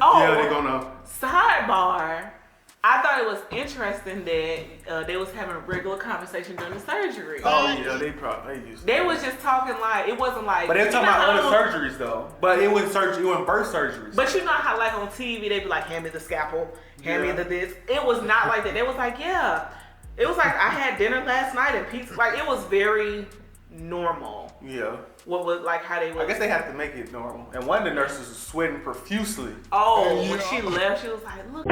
Oh, yeah, they're gonna. Sidebar. I thought it was interesting that they was having a regular conversation during the surgery. Oh yeah, they used. They was just talking like it wasn't like. But they were talking about other surgeries though. But it wasn't surgery. It wasn't birth surgeries. But you know how like on TV they be like, hand me the scalpel, hand me the this. It was not like that. They was like, yeah. It was like I had dinner last night and pizza. Like it was very normal. Yeah. What was like how they was. I guess they have to make it normal. And one of the nurses was sweating profusely. Oh, when she left, she was like, look.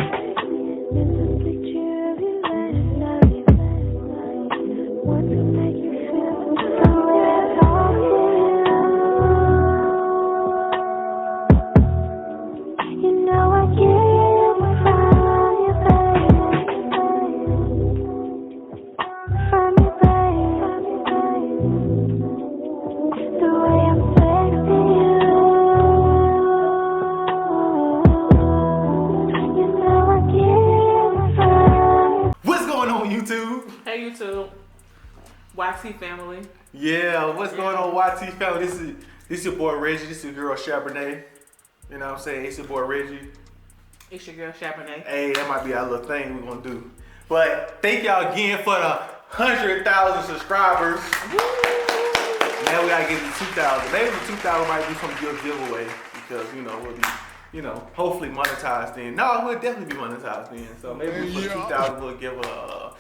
YT family. Yeah, what's going on, YT family? This your boy Reggie. This your girl Chabrinee. You know what I'm saying? It's your boy Reggie. It's your girl Chabrinee. Hey, that might be our little thing we're gonna do. But thank y'all again for the 100,000 subscribers. Woo! Now we gotta get to 2,000. Maybe the 2,000 might be some good giveaway because we'll be hopefully monetized then. No, we'll definitely be monetized then. So maybe for 2,000 we'll give a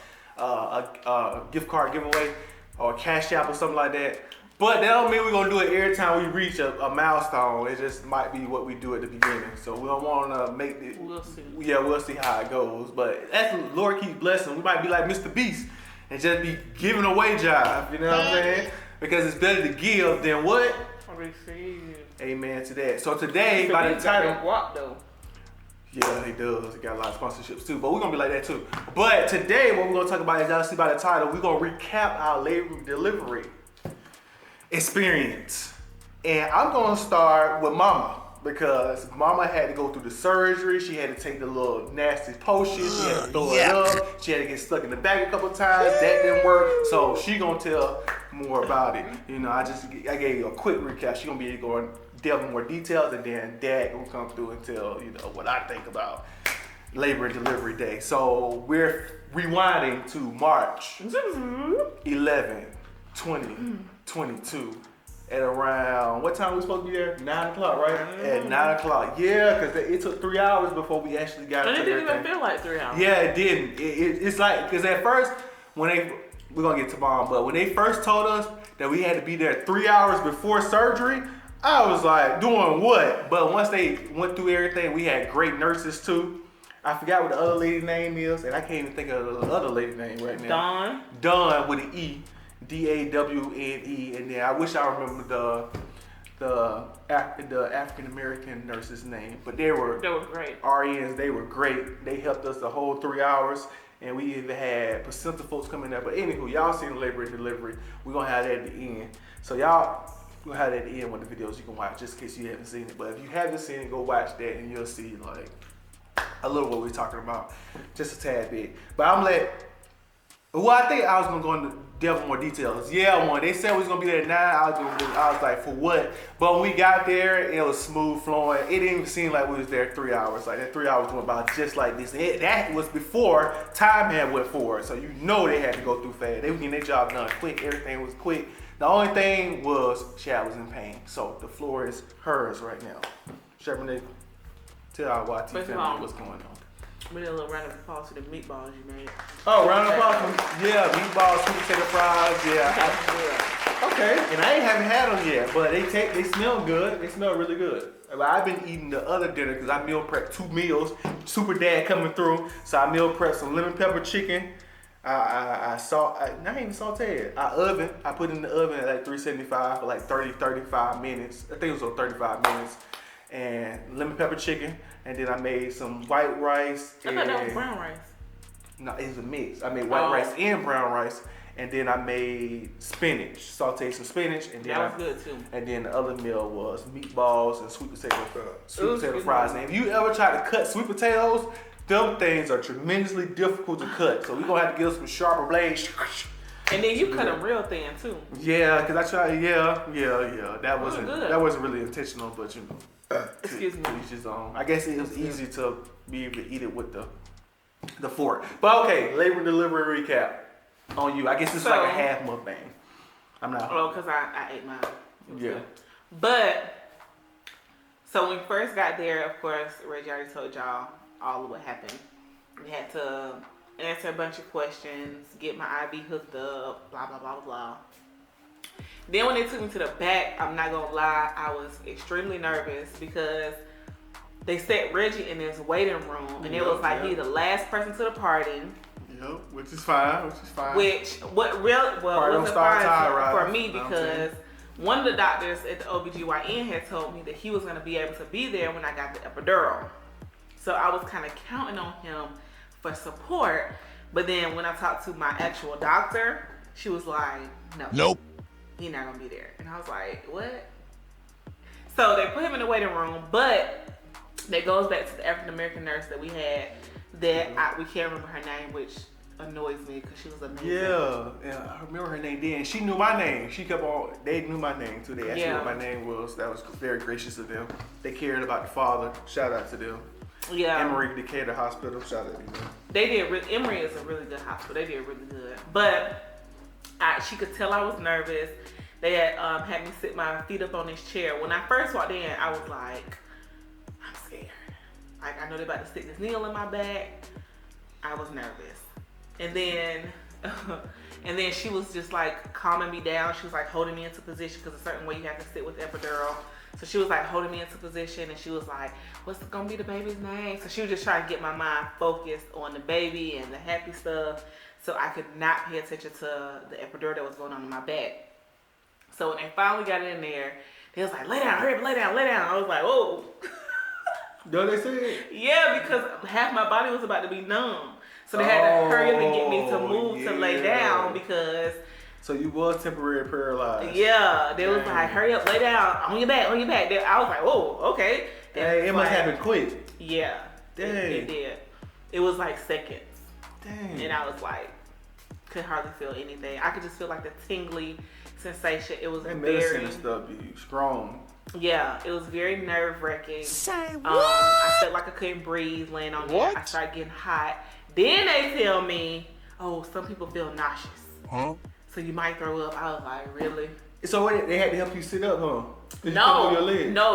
gift card giveaway or a cash app or something like that. But that don't mean we're gonna do it every time we reach a milestone. It just might be what we do at the beginning. So we don't wanna make it. We'll see. Yeah, we'll see how it goes. But as the Lord keep blessing, we might be like Mr. Beast and just be giving away jobs. You know what I'm saying? Because it's better to give than what? Receive. Amen to that. So today, by the title. Guap, though. Yeah, he does. He got a lot of sponsorships too, but we're gonna be like that too. But today, what we're gonna talk about is, y'all see by the title, we're gonna recap our labor delivery experience. And I'm gonna start with Mama because Mama had to go through the surgery. She had to take the little nasty potion. She had to throw it up. She had to get stuck in the back a couple times. That didn't work. So she gonna tell more about it. I gave you a quick recap. She gonna be going delve in more details, and then Dad will come through and tell what I think about Labor and Delivery Day. So we're rewinding to March 11, 2022 at around, what time we supposed to be there? 9 o'clock, right? At 9 o'clock. Yeah, because it took 3 hours before we actually got and into it didn't even feel like 3 hours. Yeah, it didn't. It's like, because at first, we're going to get to Mom, but when they first told us that we had to be there 3 hours before surgery, I was like, doing what? But once they went through everything, we had great nurses too. I forgot what the other lady's name is, and I can't even think of the other lady's name right now. Dawn with an E. D-A-W-N-E. And then I wish I remember the African American nurse's name. But they were great. RNs, they were great. They helped us the whole 3 hours. And we even had placenta folks coming there. But anywho, y'all seen Labor and Delivery. We're going to have that at the end. So y'all, we'll have that at the end with the videos you can watch, just in case you haven't seen it. But if you haven't seen it, go watch that and you'll see like a little what we're talking about, just a tad bit. But I think I was gonna go into delve more details. Yeah, when they said we was gonna be there at 9, I was like, for what? But when we got there, it was smooth flowing. It didn't even seem like we was there 3 hours. Like that 3 hours went by just like this. That was before time had went forward, so they had to go through fast. They were getting their job done quick. Everything was quick. The only thing was Chad was in pain, so the floor is hers right now. Chabrinee, tell our YT family what's going on. We did a little round of applause to the meatballs you made. Oh, round of applause. Yeah, meatballs, sweet potato fries. Yeah. Okay, and I haven't had them yet, but they smell good. They smell really good. I've been eating the other dinner because I meal prepped 2 meals. Super Dad coming through, so I meal prepped some lemon pepper chicken. I not even sauteed. I put it in the oven at like 375 for like 35 minutes. I think it was on 35 minutes. And lemon pepper chicken. And then I made some white rice. I thought that was brown rice. No, it was a mix. I made white rice and brown rice. And then I made spinach, sauteed some spinach. And then that was good too. And then the other meal was meatballs and sweet potato fries. And if you ever try to cut sweet potatoes, them things are tremendously difficult to cut. So we're going to have to get some sharper blades. And then you cut them real thin too. Yeah, because I tried, yeah. That wasn't really intentional, but Excuse me. Each his own. I guess it was easy to be able to eat it with the fork. But okay, labor and delivery recap on you. I guess it's like a half mukbang. I'm not. Oh, because I ate mine. Yeah. Good. But, so when we first got there, of course, Reggie already told y'all all of what happened. We had to answer a bunch of questions, get my IV hooked up, blah, blah, blah, blah, blah. Then when they took me to the back, I'm not going to lie, I was extremely nervous because they set Reggie in this waiting room, and it was like he the last person to the party. Yep, which is fine. What wasn't fine for me because one of the doctors at the OBGYN had told me that he was going to be able to be there when I got the epidural. So I was kind of counting on him for support. But then when I talked to my actual doctor, she was like, nope. He's not going to be there. And I was like, what? So they put him in the waiting room, but that goes back to the African-American nurse that we had that we can't remember her name, which annoys me because she was amazing. Yeah, I remember her name then. She knew my name. They knew my name too. They asked me what my name was. That was very gracious of them. They cared about the father. Shout out to them. Yeah. Emory Decatur Hospital. Shout out to them. They did. Emory is a really good hospital. They did really good. But she could tell I was nervous. They had me sit my feet up on this chair. When I first walked in, I was like, I'm scared. Like, I know they're about to stick this needle in my back. I was nervous. And then she was just like calming me down. She was like holding me into position because a certain way you have to sit with epidural. So she was like holding me into position, and she was like, what's gonna be the baby's name? So she was just trying to get my mind focused on the baby and the happy stuff so I could not pay attention to the epidural that was going on in my back. So when they finally got in there, they was like, lay down, hurry up, lay down, lay down. I was like, oh. No, they said? Yeah, because half my body was about to be numb. So they had to hurry up and get me to move to lay down because... So you was temporarily paralyzed. Yeah, they was like, hurry up, lay down, on your back, on your back. I was like, oh, okay. Dang, it must happen quick. Yeah, it did. It was like seconds. Dang. And I was like, could hardly feel anything. I could just feel like the tingly sensation. It was medicine and stuff be strong. Yeah, it was very nerve-wracking. Say what? I felt like I couldn't breathe laying on there. I started getting hot. Then they tell me, oh, some people feel nauseous. Huh? So you might throw up. I was like, really? So they had to help you sit up, huh? No,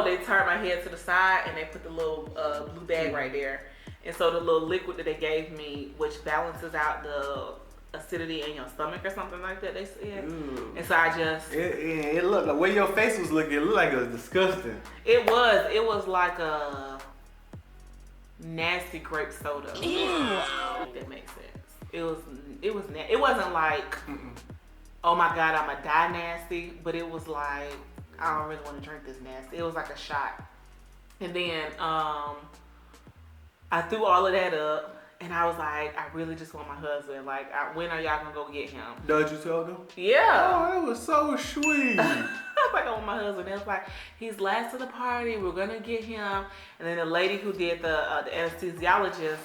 they turned my head to the side and they put the little blue bag right there. And so the little liquid that they gave me, which balances out the acidity in your stomach or something like that, they said. Ooh. And so I just... It looked, the way your face was looking, it looked like it was disgusting. It was like a nasty grape soda. If that makes sense. It wasn't like, oh my God, I'ma die nasty, but it was like, I don't really want to drink this nasty. It was like a shot. And then I threw all of that up. And I was like, I really just want my husband. Like, when are y'all gonna go get him? Did you tell them? Yeah. Oh, that was so sweet. I was like, I want my husband. They was like, he's last to the party. We're gonna get him. And then the lady who did the anesthesiologist,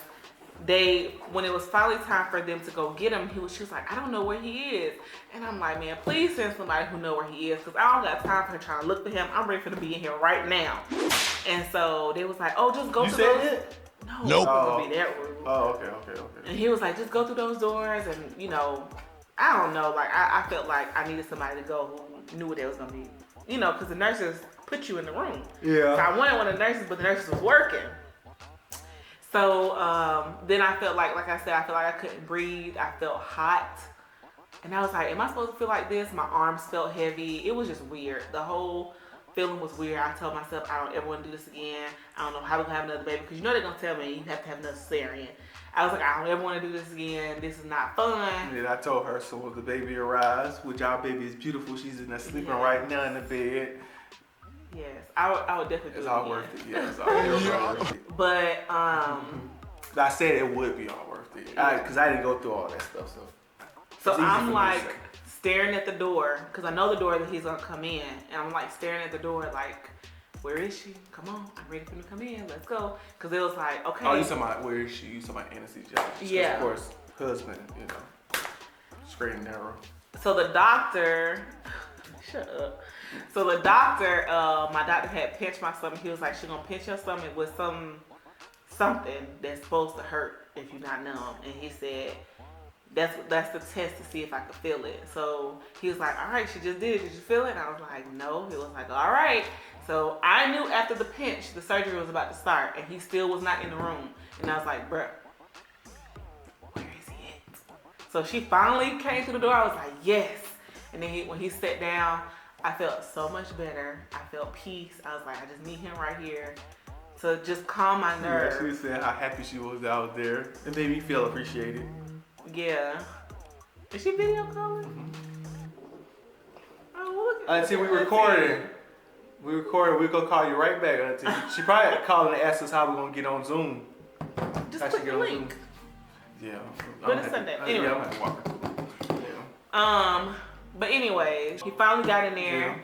when it was finally time for them to go get him, she was like, I don't know where he is. And I'm like, man, please send somebody who know where he is, because I don't got time for her trying to look for him. I'm ready for him to be in here right now. And so they was like, oh, just go to those. No, nope. It would be that rude. Oh, okay. And he was like, just go through those doors, and I don't know, like I felt like I needed somebody to go who knew what they was gonna be, because the nurses put you in the room. Yeah. So I wanted one of the nurses, but the nurses was working. So then I felt like I said, I felt like I couldn't breathe. I felt hot, and I was like, am I supposed to feel like this? My arms felt heavy. It was just weird. The whole feeling was weird. I told myself I don't ever want to do this again. I don't know how we're gonna have another baby, because they're gonna tell me you have to have another cesarean. I was like, I don't ever want to do this again. This is not fun. And I told her, so when the baby arrives, which our baby is beautiful, she's in there sleeping right now in the bed. Yes, I would definitely do it. It's all worth it. Yeah, it's all worth it. But I said it would be all worth it, because I didn't go through all that stuff. So I'm like staring at the door, because I know the door that he's gonna come in, and I'm like staring at the door like, where is she? Come on, I'm ready for him to come in. Let's go. Because it was like, okay. Oh, you talking about where is she? You talking about anesthesiologist? Yeah. Of course, husband, straight and narrow. So the doctor, Shut up. So the doctor, my doctor had pinched my stomach. He was like, she's gonna pinch your stomach with something that's supposed to hurt if you're not numb. And he said, that's the test to see if I could feel it. So he was like, all right, she just did it. Did you feel it? And I was like, no. He was like, all right. So I knew after the pinch, the surgery was about to start, and he still was not in the room. And I was like, bruh, where is he at? So she finally came through the door. I was like, yes. And then when he sat down, I felt so much better. I felt peace. I was like, I just need him right here to just calm my nerves. Yeah, she was saying how happy she was out there. It made me feel appreciated. Yeah. Is she video calling? Mm-hmm. Oh, look. Auntie, we recording. We're gonna call you right back, Auntie. She probably calling to ask us how we're gonna get on Zoom. Just click the link. Yeah. But it's Sunday. Anyway. Yeah, I'm gonna walk her. Yeah. But anyway, he finally got in there. Yeah.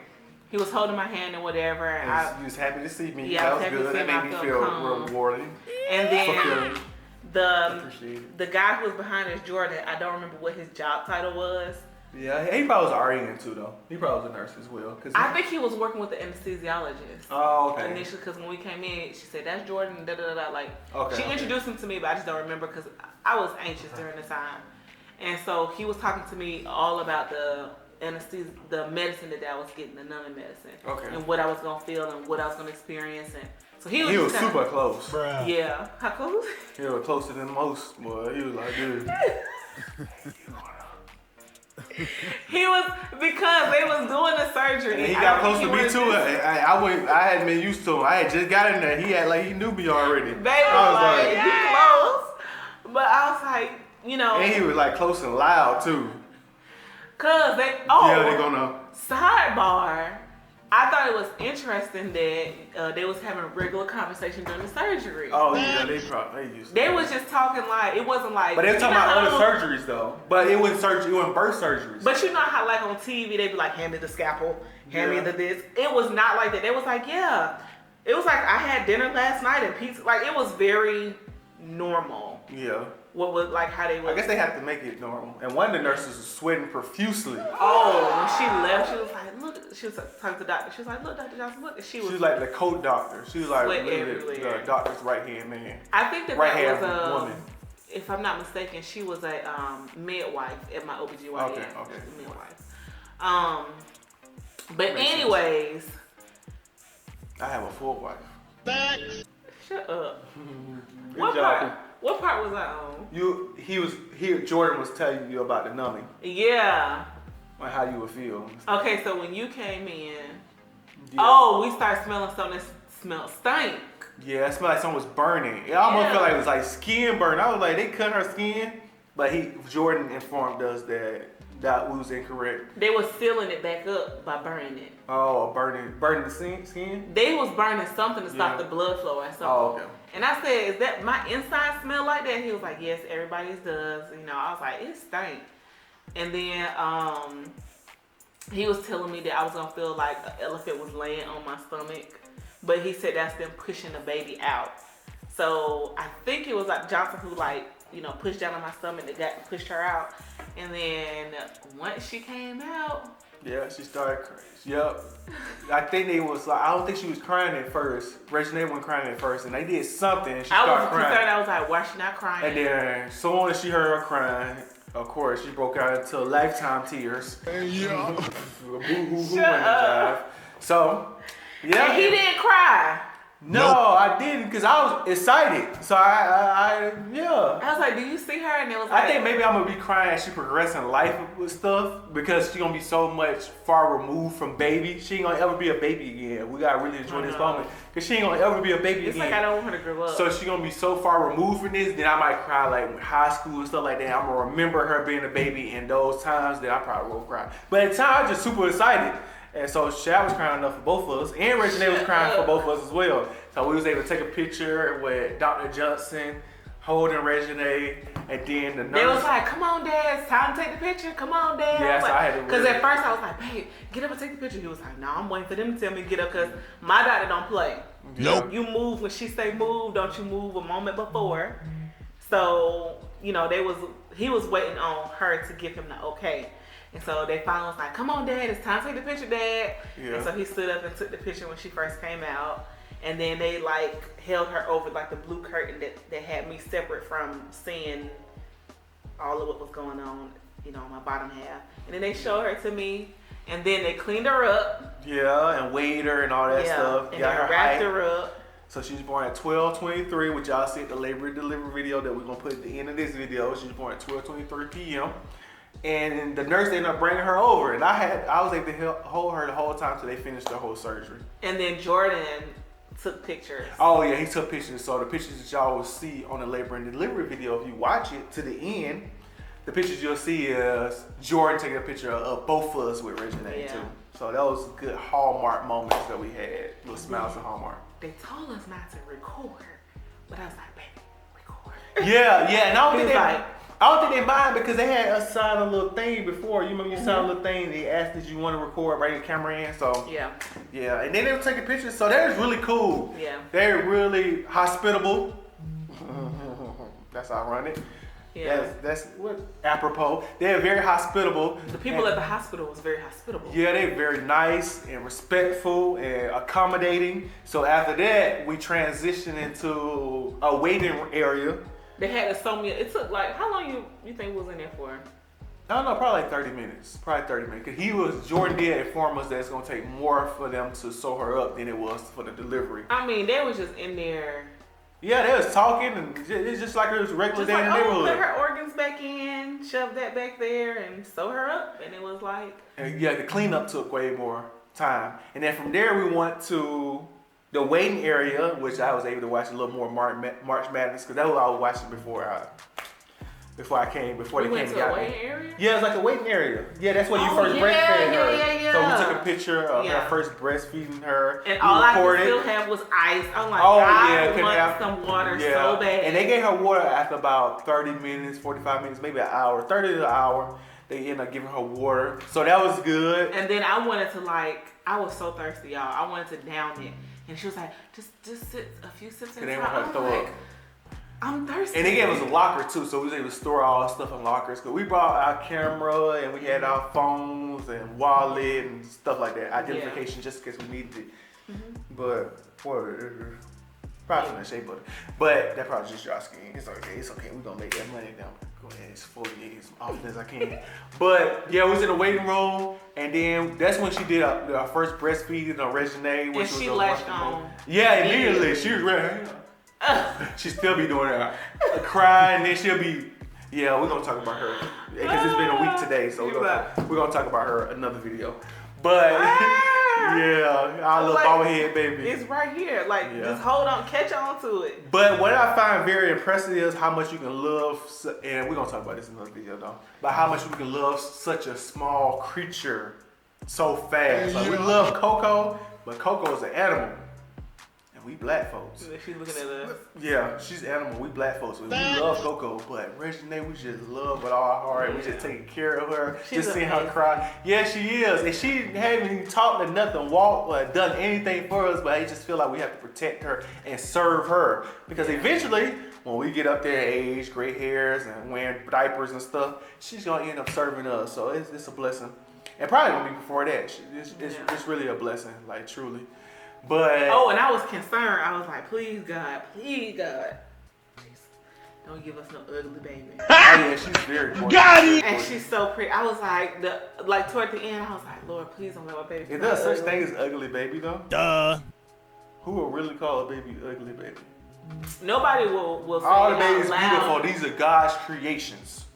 He was holding my hand and whatever. And you was happy to see me. Yeah, that was good. That made me feel rewarding. And then the guy who was behind us, Jordan, I don't remember what his job title was. Yeah, he probably was RN too, though. He probably was a nurse as well. I think he was working with the anesthesiologist. Oh, okay. Initially, because when we came in, she said, that's Jordan, da-da-da-da. Like, okay, she introduced him to me, but I just don't remember because I was anxious during the time. And so he was talking to me all about the anesthesia, the medicine that I was getting, the numbing medicine. Okay. And what I was going to feel and what I was going to experience. And so he was super close. Bruh. Yeah. How close? He was closer than most, boy. He was like, dude. He was, because they was doing the surgery. And he got close to me too. I hadn't been used to him. I had just got in there. He had he knew me already. They was like, you close. But I was like, you know. And he was like close and loud too. Cause they gonna sidebar. I thought it was interesting that they was having regular conversation during the surgery. Oh yeah, they used to. They was just talking like, it wasn't like. But they were talking about other surgeries though. But it wasn't surgery, it wasn't birth surgeries. But you know how like on TV they be like, hand me the scalpel, hand me the this. It was not like that. They was like, yeah. It was like I had dinner last night and pizza. Like it was very normal. Yeah. What was like how they were. I guess they have to make it normal. And one of the nurses was sweating profusely. Oh, when she left, she was like, look. She was talking to the doctor. She was like, look, Dr. Johnson, look. And she was like the co-doctor. She was like everywhere. The doctor's right hand man. I think that right-hand that was woman. If I'm not mistaken, she was a midwife at my OBGYN. Okay. Midwife. But anyways. Sense. I have a full wife. Shut up. Good What part was I on? Jordan was telling you about the numbing. Yeah. Like how you would feel. Okay, so when you came in, we started smelling something that smelled stank. Yeah, it smelled like something was burning. It almost felt like it was like skin burn. I was like, they cut her skin, but Jordan informed us that we was incorrect. They was sealing it back up by burning it. Oh, burning the skin? They was burning something to stop the blood flow or something. Oh, okay. And I said, is that my inside smell like that? He was like, yes, everybody's does. You know, I was like, it stank. And then he was telling me that I was gonna feel like an elephant was laying on my stomach. But he said that's them pushing the baby out. So I think it was like Johnson who pushed down on my stomach that pushed her out. And then once she came out. Yeah, she started crying. Yep. I think I don't think she was crying at first. Reggie wasn't crying at first. And they did something and she started crying. Concerned. I was like, why she not crying? And then as soon as she heard her crying, of course, she broke out into lifetime tears. Yeah. Shut up. So, yeah. And he didn't cry. No, I didn't because I was excited. So I was like, do you see her? And it was like, I think maybe I'm gonna be crying as she progress in life with stuff because she's gonna be so much far removed from baby. She ain't gonna ever be a baby again. We gotta really enjoy this moment because she ain't gonna ever be a baby again. It's like I don't want her to grow up. So she's gonna be so far removed from this, then I might cry like high school and stuff like that. I'm gonna remember her being a baby in those times that I probably won't cry. But at the time, I was just super excited. And so Shad was crying enough for both of us, and Reggie was crying for both of us as well. So we was able to take a picture with Dr. Johnson holding Reggie, and then the nurse. They was like, "Come on, Dad, it's time to take the picture. Come on, Dad." Yeah, so I had to. Because at first I was like, "Babe, get up and take the picture." He was like, "No, I'm waiting for them to tell me to get up because my doctor don't play. Nope. You move when she say move. Don't you move a moment before?" So he was waiting on her to give him the okay. And so they finally was like, come on, Dad, it's time to take the picture, Dad. Yeah. And so he stood up and took the picture when she first came out. And then they like held her over like the blue curtain that had me separate from seeing all of what was going on, you know, on my bottom half. And then they showed her to me, and then they cleaned her up. Yeah, and weighed her and all that stuff. And got they her wrapped height. her up. So she was born at 12:23, which y'all see at the labor and delivery video that we're gonna put at the end of this video. She was born at 12:23 p.m. And the nurse ended up bringing her over, and I was able to hold her the whole time till they finished the whole surgery. And then Jordan took pictures. Oh yeah, he took pictures. So the pictures that y'all will see on the labor and delivery video, if you watch it to the end, the pictures you'll see is Jordan taking a picture of both of us with Reggie and too. So that was good Hallmark moments that we had. Little smiles of Hallmark. They told us not to record, but I was like, baby, record. Yeah, and I don't think they mind because they had us sign a little thing before. You remember you signed a little thing, they asked did you want to record, bring the camera in, so. Yeah, and then they were taking pictures, so that was really cool. Yeah. They're really hospitable. That's ironic. Yeah. That's what apropos. They're very hospitable. The people at the hospital was very hospitable. Yeah, they're very nice and respectful and accommodating. So after that, we transitioned into a waiting area. They had us so many. It took like, how long you think we was in there for? I don't know, probably like 30 minutes. Because Jordan did inform us that it's going to take more for them to sew her up than it was for the delivery. I mean, they was just in there. Yeah, they was talking, and it's just like it was a regular day in the neighborhood. Put her organs back in, shove that back there, and sew her up. And it was like... And yeah, the cleanup took way more time. And then from there, we went to the waiting area, which I was able to watch a little more March Madness, because that's what I was watching before they came and got me. Went to a waiting area? Yeah, it's like a waiting area. Yeah, that's when you first breastfed her. Yeah. So we took a picture of her first breastfeeding her. And all I could still have was ice. I'm like, I want some water so bad. And they gave her water after about 30 minutes, 45 minutes, maybe an hour, 30 to an hour. They ended up giving her water. So that was good. And then I wanted to I was so thirsty, y'all. I wanted to down it. And she was like, just sit a few sips in time. I'm thirsty. And they gave us a locker too, so we was able to store all our stuff in lockers. Cause we brought our camera and we had our phones and wallet and stuff like that. Identification just in case we needed it. But probably in the shape of it. But that probably just your skin. It's okay. We're gonna make that money down. Go ahead, exfoliate as often as I can. But yeah, we was in the waiting room, and then that's when she did our first breastfeeding on Reggie, which was she latched on. Yeah, immediately she was ready. She still be doing that, crying, and then she'll be. Yeah, we're gonna talk about her because it's been a week today, so we're gonna talk about her another video. But yeah, our little bobblehead baby. It's right here. Just hold on, catch on to it. But what I find very impressive is how much you can love, and we're gonna talk about this in another video though, but how much you can love such a small creature so fast. Like we love Coco, but Coco is an animal. We black folks. She's looking at us. Yeah, she's animal. We black folks. We love Coco, but Reggie, we just love with all our heart. We just taking care of her. Just seeing her cry. Yeah, she is. And she haven't even talked or nothing, walked or done anything for us, but I just feel like we have to protect her and serve her. Because eventually, when we get up there in age, gray hairs and wearing diapers and stuff, she's going to end up serving us. So it's a blessing. And probably going to be before that. It's really a blessing, like truly. But and I was concerned. I was like, please God, please, don't give us no ugly baby. Yeah, she's very gorgeous. Got it. And she's so pretty. I was like, toward the end, I was like, Lord, please don't let my baby. Is there such thing as ugly baby though? Duh. Who will really call a baby ugly baby? Nobody will say all the it babies out beautiful. These are God's creations.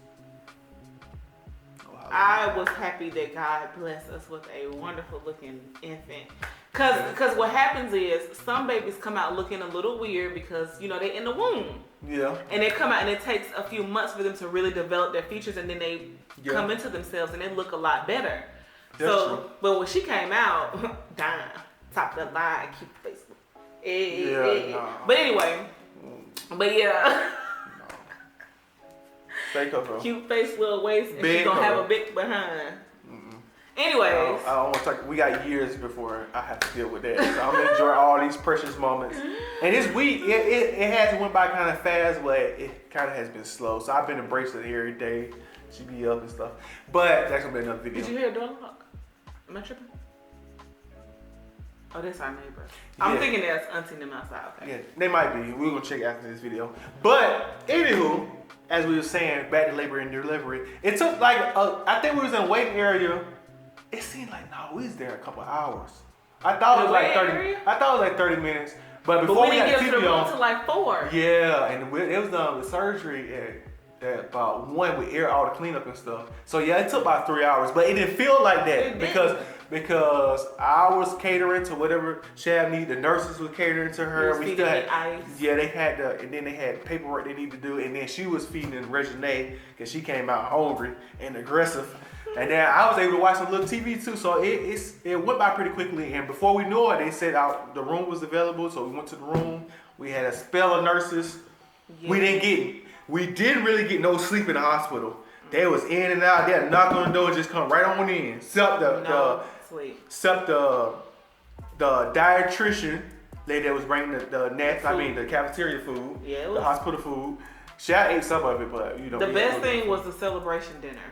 I was happy that God blessed us with a wonderful looking infant. Cause what happens is some babies come out looking a little weird because they're in the womb. Yeah. And they come out and it takes a few months for them to really develop their features, and then they come into themselves and they look a lot better. That's true. But when she came out, dying, top of the line, cute face. But anyway, Say Coco. Cute face, little waist, and she's gonna have a big behind. Anyways. I don't want to talk. We got years before I have to deal with that. So I'm gonna enjoy all these precious moments. And this week, it has went by kind of fast, but it kind of has been slow. So I've been embracing it every day. She be up and stuff. But that's gonna be another video. Did you hear a door lock? Am I tripping? Oh, that's our neighbor. I'm thinking that's auntie them outside. Okay. Yeah, they might be. We're gonna check after this video. But anywho, as we were saying, back to labor and delivery. It took like I think we was in a waiting area. It seemed like no, we was there a couple hours. I thought it was like 30. Area? I thought it was like 30 minutes. But before we didn't got get to the room till like 4. Yeah, and it was done with surgery at about 1 with all the cleanup and stuff. So yeah, it took about 3 hours, but it didn't feel like that because I was catering to whatever Shab needed. The nurses were catering to her. We still had ice. Yeah, they had and then they had paperwork they needed to do, and then she was feeding Reggie because she came out hungry and aggressive. And then I was able to watch some little TV too, so it went by pretty quickly. And before we knew it, they said the room was available, so we went to the room. We had a spell of nurses. Yeah. We didn't really get no sleep in the hospital. They was in and out. They'd knock on the door and just come right on in. Except the dietitian lady that was bringing the cafeteria food, the hospital food. She ate some of it, but you know. The best thing was the celebration dinner.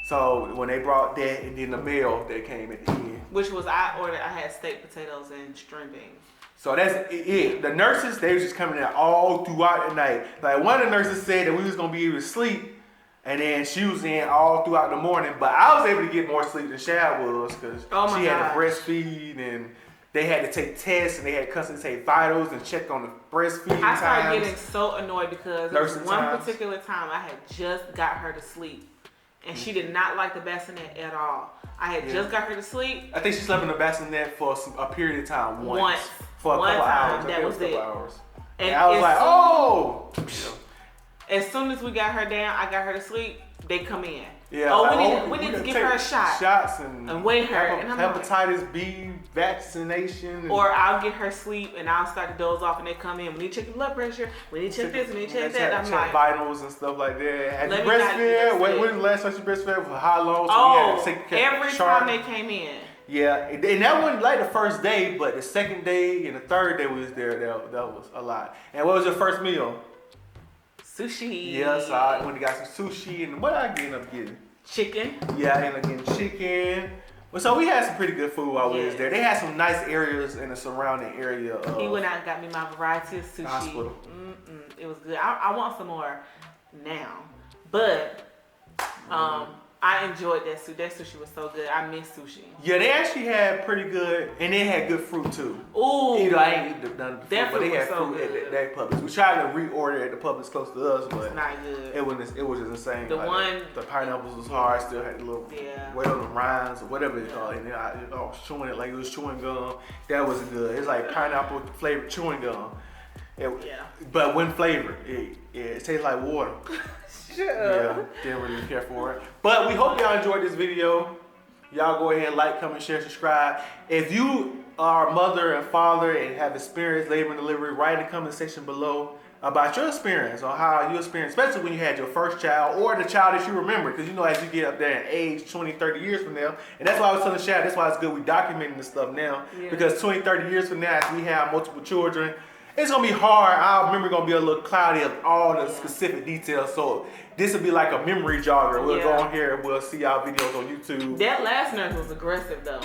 So when they brought that and then the meal that came at the end. Which was I had steak, potatoes, and string beans. So that's it. The nurses, they was just coming in all throughout the night. Like one of the nurses said that we was gonna be able to sleep, and then she was in all throughout the morning. But I was able to get more sleep than Shad was because she had to breastfeed and they had to take tests and they had to constantly take vitals and check on the breastfeeding I started getting so annoyed because one particular time I had just got her to sleep. And she did not like the bassinet at all. I had just got her to sleep. I think she slept in the bassinet for a period of time once. For a couple hours. That was it. And I was like, oh! As soon as we got her down, I got her to sleep, they come in. Yeah, we need to give her a shot. Shots and weigh her. And hepatitis B vaccination. Or I'll get her sleep and I'll start to doze off and they come in. We need to check your blood pressure. We need to check this. We need to check that. I'm like, vitals and stuff like that. Have you breastfed? When was the last time you breastfed? For how long? So we had to take every time they came in. Yeah, and that wasn't like the first day, but the second day and the third day we was there. That was a lot. And what was your first meal? Sushi. Yes, I went and got some sushi, and what did I end up getting? Chicken. Yeah, I ended up getting chicken. Well, so we had some pretty good food while we was there. They had some nice areas in the surrounding area. He went out and got me my variety of sushi. Hospital. It was good. I want some more now, but I enjoyed that sushi. That sushi was so good. I miss sushi. Yeah, they actually had pretty good, and they had good fruit too. Ooh. You know, I ain't eaten none of the fruit, but they had so fruit at that Publix. We tried to reorder at the Publix close to us, but it's not good. It was just insane. The pineapples was hard. Still had a little weight on the rinds or whatever it's called, and then I was chewing it like it was chewing gum. That was good. It's like pineapple flavored chewing gum. But when flavored, it tastes like water. Yeah, didn't really care for it. But we hope y'all enjoyed this video. Y'all go ahead and like, comment, share, subscribe. If you are a mother and father and have experienced labor and delivery, write in the comment section below about your experience on how you experienced, especially when you had your first child or the child that you remember. Because you know, as you get up there in age, 20, 30 years from now, and that's why I was telling Shad, that's why it's good we documenting this stuff now. Because 20, 30 years from now, as we have multiple children, it's gonna be hard. Our memory gonna be a little cloudy of all the specific details. So this will be like a memory jogger. We'll go on here and we'll see our videos on YouTube. That last nurse was aggressive though.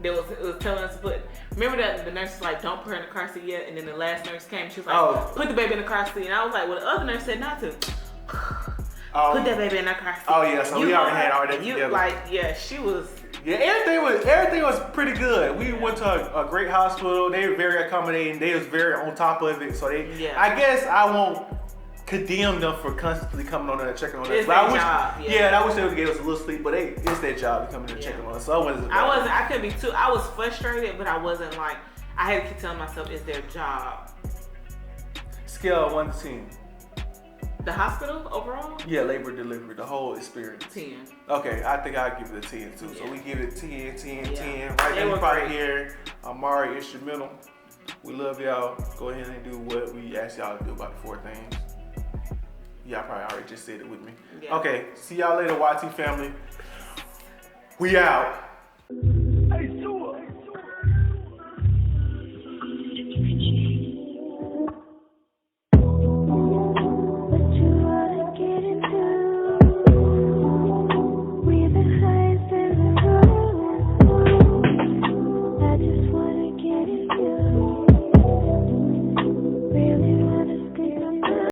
It was telling us to put. Remember that the nurse was like, "Don't put her in the car seat yet," and then the last nurse came. She was like, "Put the baby in the car seat," and I was like, "Well, the other nurse said not to." Put that baby in the car seat. Oh yeah, so we already had all that together. She was. Yeah, everything was pretty good. We went to a great hospital. They were very accommodating. They was very on top of it. So I guess I won't condemn them for constantly coming on there and checking on us. It's their job. I wish they would give us a little sleep, but it's their job to come in and checking on us. So I couldn't be too. I was frustrated, but I wasn't like. I had to keep telling myself it's their job. Scale of 1 to 10. The hospital overall? Yeah, labor delivery, the whole experience. 10. Okay, I think I'll give it a 10 too. So we give it 10, 10, 10. Right now, you probably hear Amari instrumental. We love y'all. Go ahead and do what we asked y'all to do about the 4 things. Y'all probably already just said it with me. Okay, see y'all later, YT family. We out.